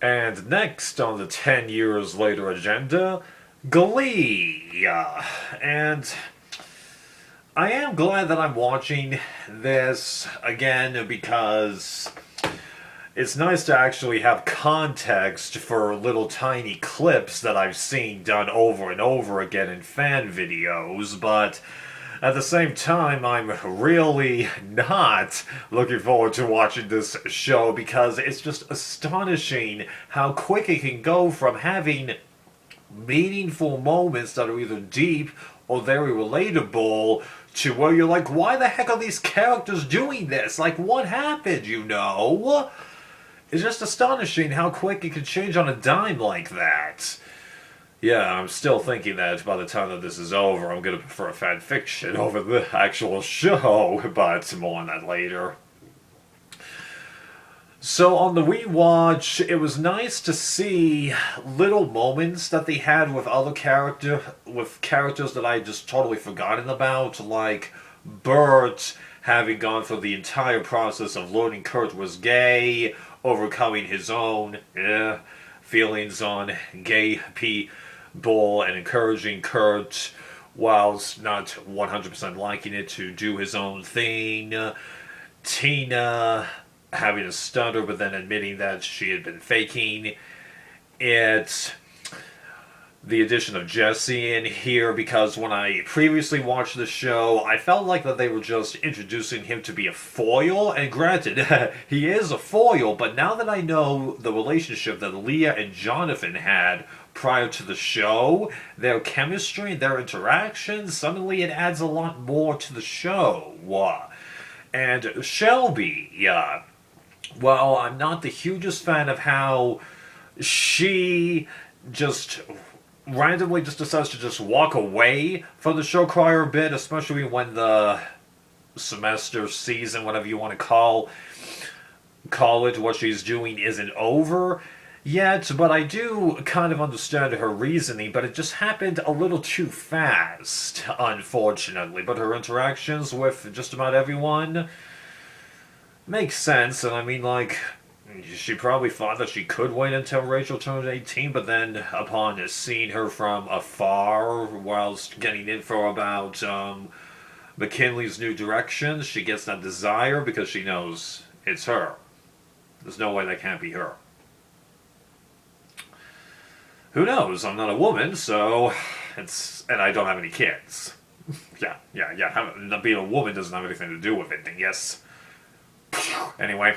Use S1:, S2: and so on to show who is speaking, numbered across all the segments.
S1: And next on the 10 years later agenda, Glee. And I am glad that I'm watching this again because it's nice to actually have context for little tiny clips that I've seen done over and over again in fan videos, but at the same time, I'm really not looking forward to watching this show because it's just astonishing how quick it can go from having meaningful moments that are either deep or very relatable to where you're like, why the heck are these characters doing this? Like, what happened, you know? It's just astonishing how quick it can change on a dime like that. Yeah, I'm still thinking that by the time that this is over, I'm going to prefer fan fiction over the actual show, but more on that later. So on the rewatch, it was nice to see little moments that they had with characters that I just totally forgotten about, like Bert having gone through the entire process of learning Kurt was gay, overcoming his own feelings on gay people, and encouraging Kurt, whilst not 100% liking it, to do his own thing. Tina having a stutter, but then admitting that she had been faking it. The addition of Jesse in here, because when I previously watched the show, I felt like that they were just introducing him to be a foil, and granted, he is a foil, but now that I know the relationship that Leah and Jonathan had prior to the show, their chemistry, their interactions, suddenly it adds a lot more to the show. And Shelby, well, I'm not the hugest fan of how she just randomly just decides to just walk away from the show quite a bit, especially when the semester, season, whatever you want to call it, what she's doing isn't over yet, but I do kind of understand her reasoning, but it just happened a little too fast, unfortunately. But her interactions with just about everyone makes sense, and I mean, like, she probably thought that she could wait until Rachel turned 18, but then upon seeing her from afar whilst getting info about McKinley's new directions, she gets that desire because she knows it's her. There's no way that can't be her. Who knows? I'm not a woman, so and I don't have any kids. Yeah. Being a woman doesn't have anything to do with it, then yes. Anyway,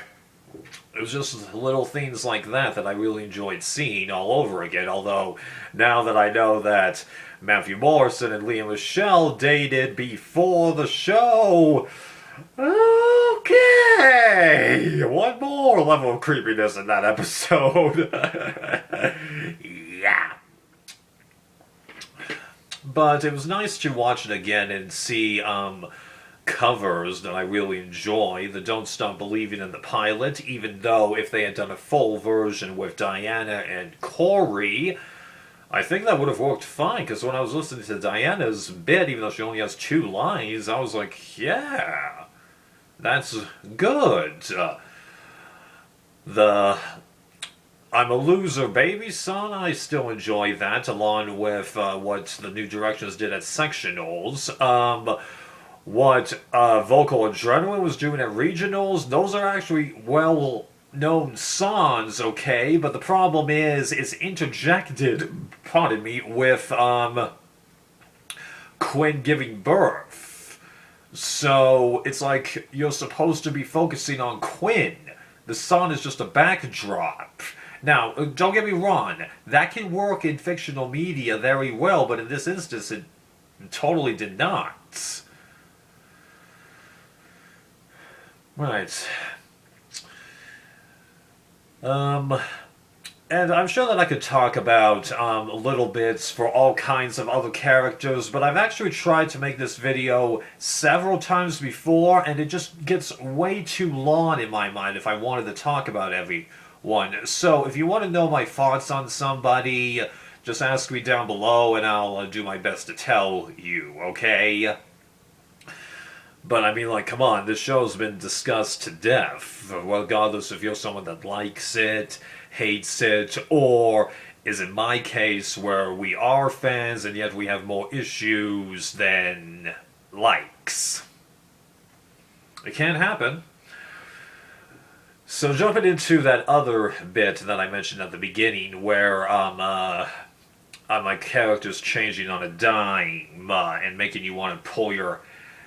S1: it was just little things like that I really enjoyed seeing all over again, although now that I know that Matthew Morrison and Lea Michele dated before the show, okay, one more level of creepiness in that episode. Yeah. But it was nice to watch it again and see covers that I really enjoy. The Don't Stop Believing in the pilot, even though if they had done a full version with Diana and Corey, I think that would have worked fine, because when I was listening to Diana's bit, even though she only has 2 lines, I was like, yeah, that's good. The I'm a Loser Baby song, I still enjoy that, along with what the New Directions did at Sectionals. What Vocal Adrenaline was doing at Regionals, those are actually well-known songs, okay? But the problem is, it's interjected, pardon me, with Quinn giving birth. So, it's like you're supposed to be focusing on Quinn. The song is just a backdrop. Now, don't get me wrong, that can work in fictional media very well, but in this instance, it totally did not. Right. And I'm sure that I could talk about little bits for all kinds of other characters, but I've actually tried to make this video several times before, and it just gets way too long in my mind if I wanted to talk about everyone. So if you want to know my thoughts on somebody, just ask me down below and I'll do my best to tell you, okay? But I mean, like, come on, this show's been discussed to death, regardless if you're someone that likes it, hates it, or is in my case where we are fans and yet we have more issues than likes. It can't happen. So jumping into that other bit that I mentioned at the beginning, where my character's changing on a dime and making you want to pull your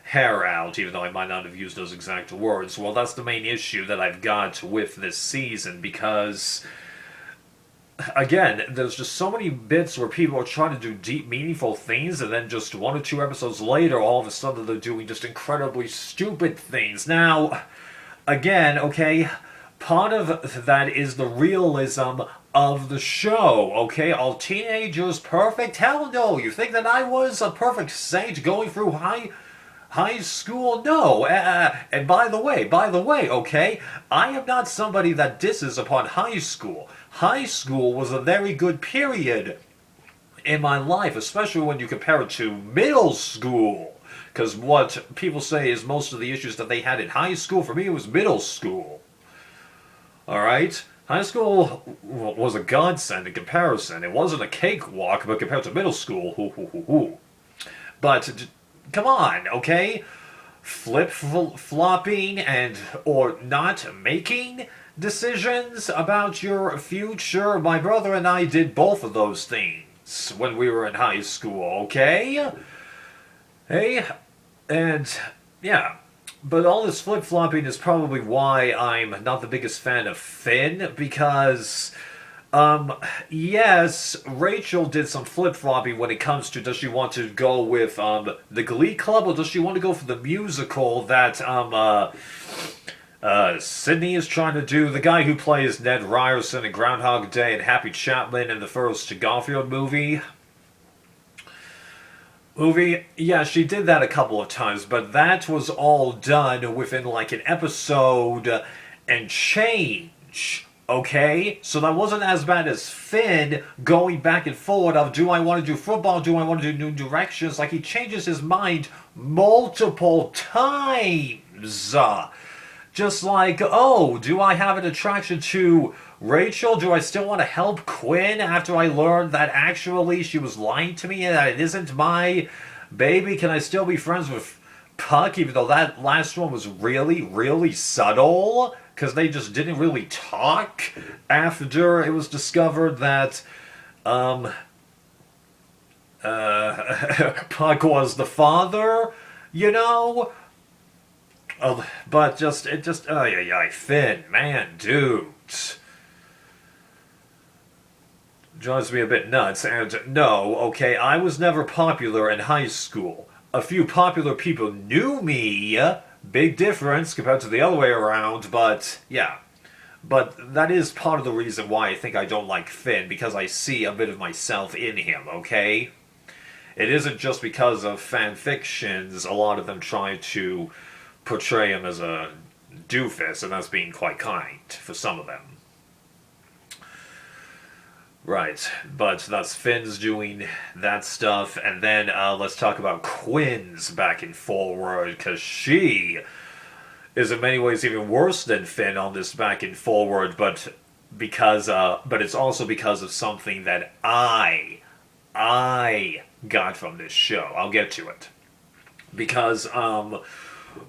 S1: hair out, even though I might not have used those exact words. Well, that's the main issue that I've got with this season, because again, there's just so many bits where people are trying to do deep, meaningful things, and then just 1 or 2 episodes later, all of a sudden they're doing just incredibly stupid things. Now, again, okay, part of that is the realism of the show, okay? Are teenagers perfect? Hell no. You think that I was a perfect saint going through high school? No. And by the way, okay, I am not somebody that disses upon high school. High school was a very good period in my life, especially when you compare it to middle school. Because what people say is most of the issues that they had in high school, for me it was middle school. Alright? High school was a godsend in comparison. It wasn't a cakewalk, but compared to middle school, But, come on, okay? Flip-flopping and or not making decisions about your future. My brother and I did both of those things when we were in high school, okay? Hey? And, yeah. But all this flip-flopping is probably why I'm not the biggest fan of Finn, because, yes, Rachel did some flip-flopping when it comes to does she want to go with, the Glee Club, or does she want to go for the musical that, Sydney is trying to do. The guy who plays Ned Ryerson in Groundhog Day and Happy Chapman in the first Garfield movie. Yeah, she did that a couple of times, but that was all done within like an episode and change, okay? So that wasn't as bad as Finn going back and forward of, do I want to do football, do I want to do New Directions? Like, he changes his mind multiple times. Just like, oh, do I have an attraction to Rachel? Do I still want to help Quinn after I learned that actually she was lying to me and that it isn't my baby? Can I still be friends with Puck, even though that last one was really, really subtle? Because they just didn't really talk after it was discovered that Puck was the father, you know? But Finn, man, dude. Drives me a bit nuts, and no, okay, I was never popular in high school. A few popular people knew me, big difference compared to the other way around, but, yeah. But that is part of the reason why I think I don't like Finn, because I see a bit of myself in him, okay? It isn't just because of fan fictions, a lot of them try to portray him as a doofus, and that's being quite kind for some of them. Right, but that's Finn's doing that stuff, and then let's talk about Quinn's back and forward, because she is in many ways even worse than Finn on this back and forward, but it's also because of something that I got from this show. I'll get to it. Because,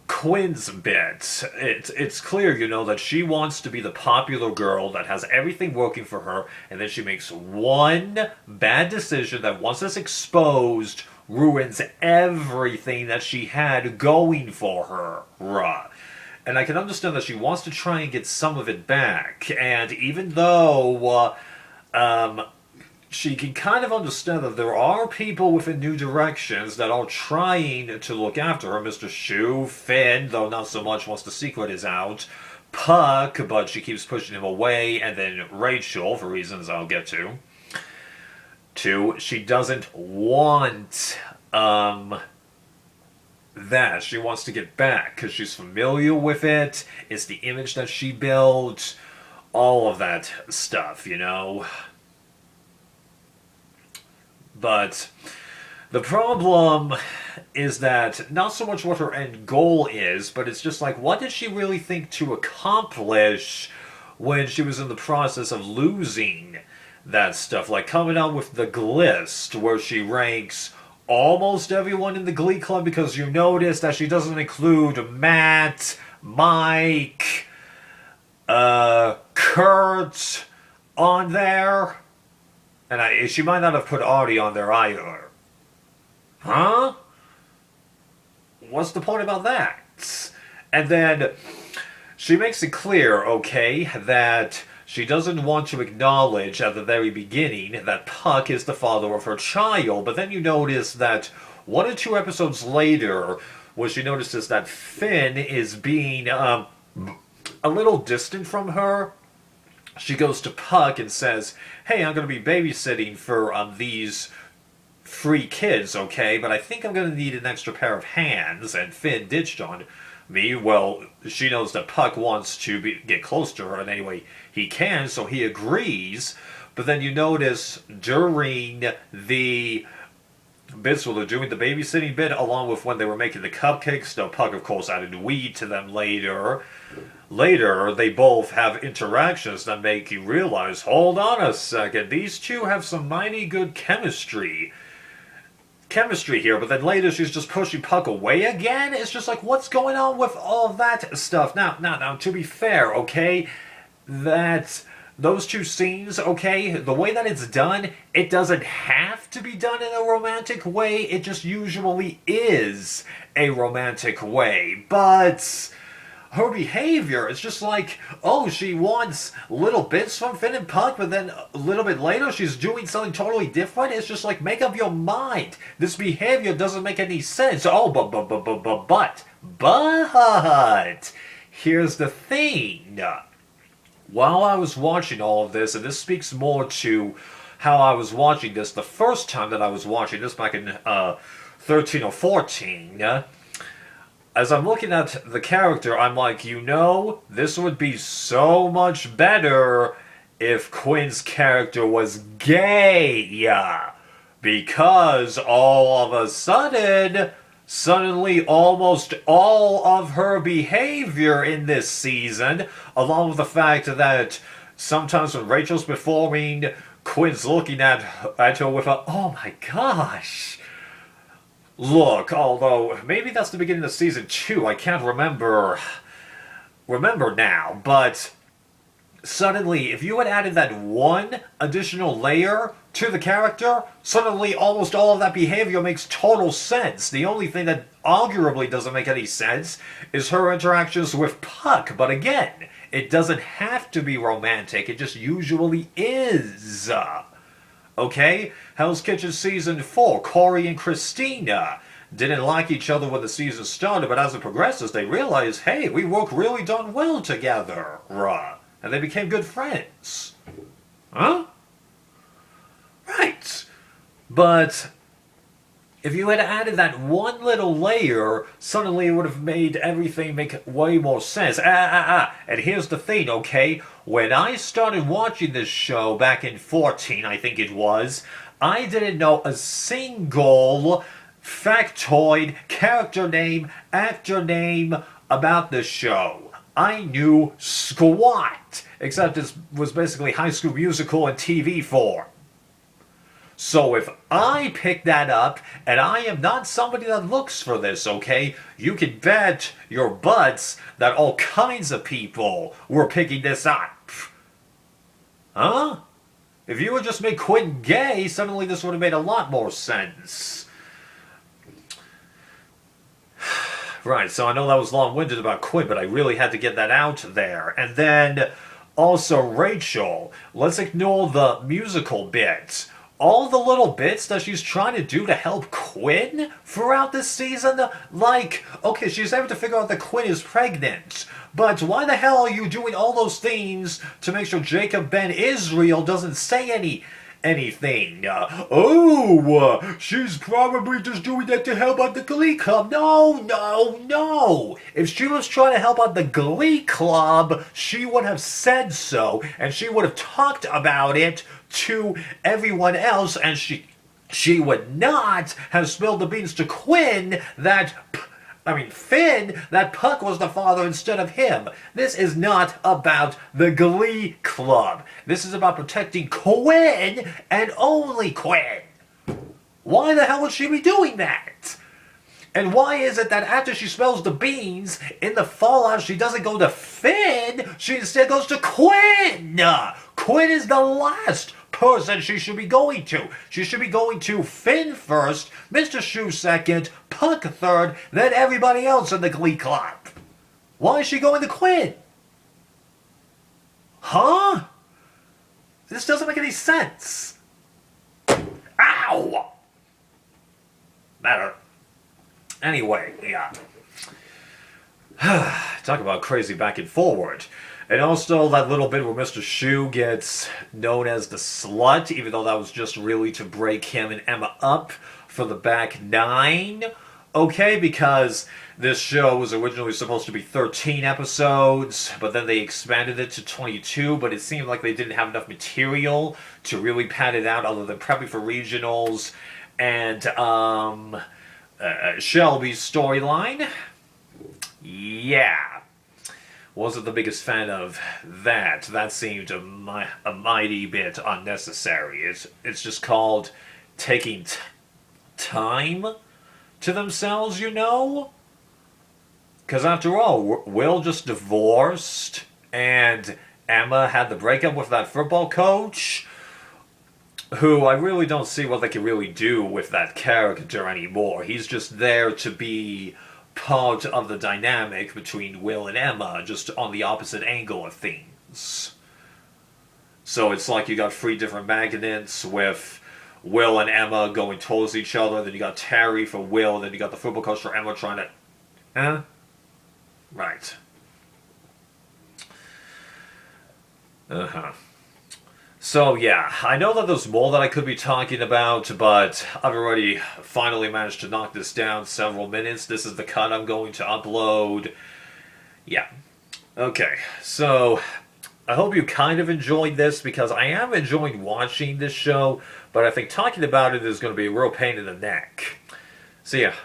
S1: Quinn's bit, it's clear, you know, that she wants to be the popular girl that has everything working for her, and then she makes one bad decision that, once it's exposed, ruins everything that she had going for her. And I can understand that she wants to try and get some of it back, and even though, she can kind of understand that there are people within New Directions that are trying to look after her. Mr. Shu, Finn, though not so much once the secret is out, Puck, but she keeps pushing him away, and then Rachel, for reasons I'll get to. Two, she doesn't want, that. She wants to get back, because she's familiar with it, it's the image that she built, all of that stuff, you know? But The problem is that not so much what her end goal is, but it's just like, what did she really think to accomplish when she was in the process of losing that stuff? Like coming out with the Glist, where she ranks almost everyone in the Glee Club, because you notice that she doesn't include Matt, Mike, Kurt on there. And she might not have put Artie on there either. Huh? What's the point about that? And then she makes it clear, okay, that she doesn't want to acknowledge at the very beginning that Puck is the father of her child. But then you notice that 1 or 2 episodes later, what she notices that Finn is being a little distant from her. She goes to Puck and says, hey, I'm going to be babysitting for these 3 kids, okay, but I think I'm going to need an extra pair of hands. And Finn ditched on me. Well, she knows that Puck wants to get close to her, and anyway, he can, so he agrees. But then you notice during the bits where they're doing the babysitting bit, along with when they were making the cupcakes, though Puck, of course, added weed to them later. Later, they both have interactions that make you realize, hold on a second, these two have some mighty good chemistry here. But then later she's just pushing Puck away again. It's just like, what's going on with all that stuff? Now, to be fair, okay, that those 2 scenes, okay, the way that it's done, it doesn't have to be done in a romantic way. It just usually is a romantic way. But her behavior is just like, oh, she wants little bits from Finn and Puck, but then a little bit later she's doing something totally different. It's just like, make up your mind. This behavior doesn't make any sense. Oh, but, here's the thing. While I was watching all of this, and this speaks more to how I was watching this the first time that I was watching this back in 13 or 14, as I'm looking at the character, I'm like, this would be so much better if Quinn's character was gay. Because all of a suddenly almost all of her behavior in this season, along with the fact that sometimes when Rachel's performing, Quinn's looking at her with a, oh my gosh, look, although maybe that's the beginning of season 2, I can't remember now, but suddenly, if you had added that 1 additional layer to the character, suddenly almost all of that behavior makes total sense. The only thing that arguably doesn't make any sense is her interactions with Puck, but again, it doesn't have to be romantic, it just usually is. Okay? Hell's Kitchen Season 4, Corey and Christina didn't like each other when the season started, but as it progresses, they realize, hey, we work really darn well together. And they became good friends. Huh? Right. But if you had added that 1 little layer, suddenly it would have made everything make way more sense. And here's the thing, okay? When I started watching this show back in 14, I think it was, I didn't know a single factoid, character name, actor name about the show. I knew squat, except it was basically High School Musical in TV form. So if I pick that up, and I am not somebody that looks for this, okay, you can bet your butts that all kinds of people were picking this up. Huh? If you would just make Quinn gay, suddenly this would have made a lot more sense. Right, so I know that was long-winded about Quinn, but I really had to get that out there. And then, also Rachel. Let's ignore the musical bits. All the little bits that she's trying to do to help Quinn throughout this season, like, okay, she's able to figure out that Quinn is pregnant, but why the hell are you doing all those things to make sure Jacob Ben Israel doesn't say anything? She's probably just doing that to help out the Glee Club. No. If she was trying to help out the Glee Club, she would have said so, and she would have talked about it to everyone else, and she would not have spilled the beans to Finn that Puck was the father instead of him. This is not about the Glee Club. This is about protecting Quinn and only Quinn. Why the hell would she be doing that? And why is it that after she spills the beans, in the fallout, she doesn't go to Finn, she instead goes to Quinn? Quinn is the last person she should be going to. She should be going to Finn first, Mr. Shoe second, Puck third, then everybody else in the Glee Club. Why is she going to Quinn? Huh? This doesn't make any sense. Ow! That hurt. Anyway, yeah. Talk about crazy back and forward. And also that little bit where Mr. Shoe gets known as the slut, even though that was just really to break him and Emma up for the back 9. Okay, because this show was originally supposed to be 13 episodes, but then they expanded it to 22, but it seemed like they didn't have enough material to really pad it out other than prepping for regionals and, Shelby's storyline. Yeah. Wasn't the biggest fan of that. That seemed a mighty bit unnecessary. It's just called taking time to themselves, you know? Because after all, Will just divorced, and Emma had the breakup with that football coach, who I really don't see what they can really do with that character anymore. He's just there to be part of the dynamic between Will and Emma, just on the opposite angle of things. So it's like you got 3 different magnets with Will and Emma going towards each other, then you got Terry for Will, then you got the football coach for Emma trying to... Huh? Right. Uh-huh. So yeah, I know that there's more that I could be talking about, but I've already finally managed to knock this down several minutes. This is the cut I'm going to upload. Yeah. Okay, so I hope you kind of enjoyed this, because I am enjoying watching this show, but I think talking about it is going to be a real pain in the neck. So yeah.